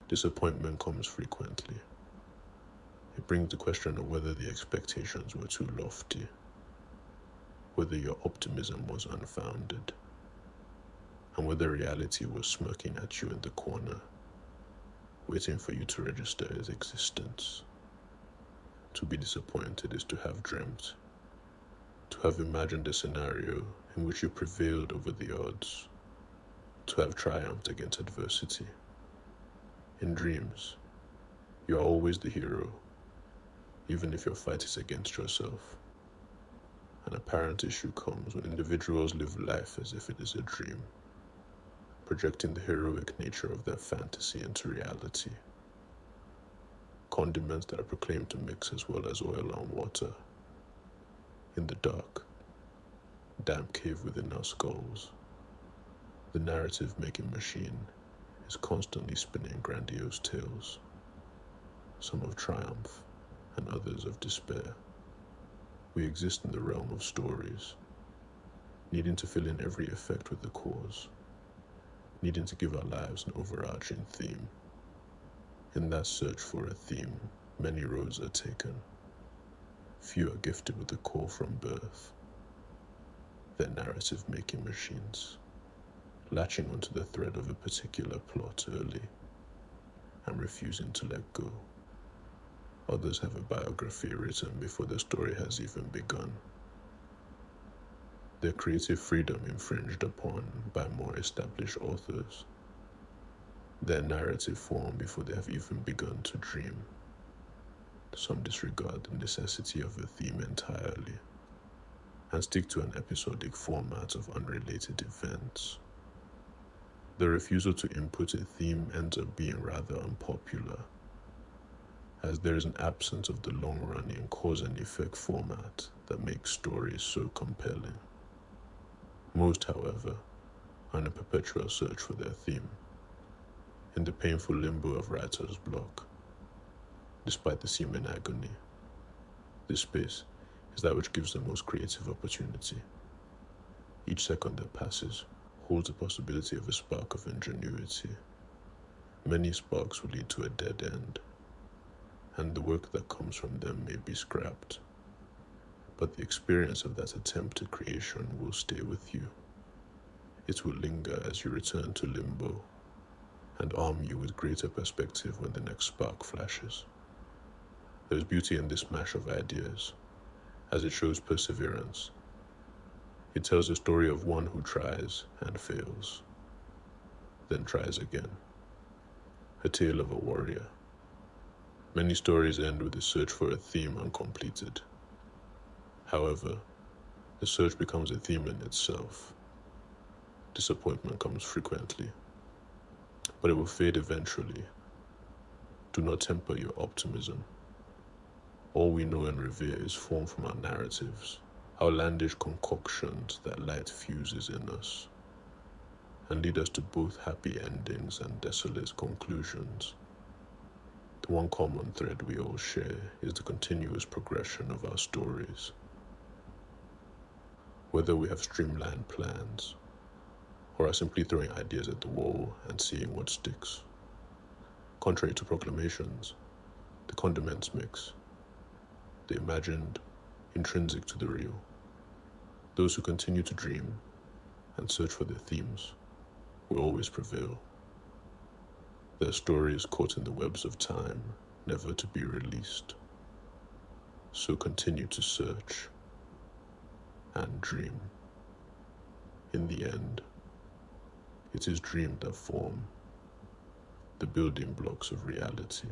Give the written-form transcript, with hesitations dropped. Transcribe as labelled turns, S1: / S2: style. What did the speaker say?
S1: Disappointment comes frequently. It brings the question of whether the expectations were too lofty, whether your optimism was unfounded, and whether reality was smirking at you in the corner, waiting for you to register its existence. To be disappointed is to have dreamt, to have imagined a scenario in which you prevailed over the odds, to have triumphed against adversity. In dreams, you are always the hero, even if your fight is against yourself. An apparent issue comes when individuals live life as if it is a dream, projecting the heroic nature of their fantasy into reality. Condiments that are proclaimed to mix as well as oil and water. In the dark, damp cave within our skulls, the narrative-making machine is constantly spinning grandiose tales, some of triumph and others of despair. We exist in the realm of stories, needing to fill in every effect with the cause, needing to give our lives an overarching theme. In that search for a theme, many roads are taken. Few are gifted with the core from birth. They're narrative-making machines, latching onto the thread of a particular plot early and refusing to let go. Others have a biography written before the story has even begun. Their creative freedom infringed upon by more established authors. Their narrative formed before they have even begun to dream. Some disregard the necessity of a theme entirely and stick to an episodic format of unrelated events. The refusal to input a theme ends up being rather unpopular, as there is an absence of the long-running cause and effect format that makes stories so compelling. Most, however, are in a perpetual search for their theme, in the painful limbo of writer's block. Despite the seeming agony, this space is that which gives the most creative opportunity. Each second that passes holds the possibility of a spark of ingenuity. Many sparks will lead to a dead end, and the work that comes from them may be scrapped. But the experience of that attempt at creation will stay with you. It will linger as you return to limbo and arm you with greater perspective when the next spark flashes. There is beauty in this mash of ideas, as it shows perseverance. It tells the story of one who tries and fails, then tries again. A tale of a warrior. Many stories end with a search for a theme uncompleted. However, the search becomes a theme in itself. Disappointment comes frequently, but it will fade eventually. Do not temper your optimism. All we know and revere is formed from our narratives, outlandish concoctions that light fuses in us, and lead us to both happy endings and desolate conclusions. The one common thread we all share is the continuous progression of our stories. Whether we have streamlined plans, or are simply throwing ideas at the wall and seeing what sticks. Contrary to proclamations, the condiments mix. The imagined, intrinsic to the real. Those who continue to dream and search for their themes will always prevail. Their stories caught in the webs of time, never to be released. So continue to search and dream. In the end, it is dream that form the building blocks of reality.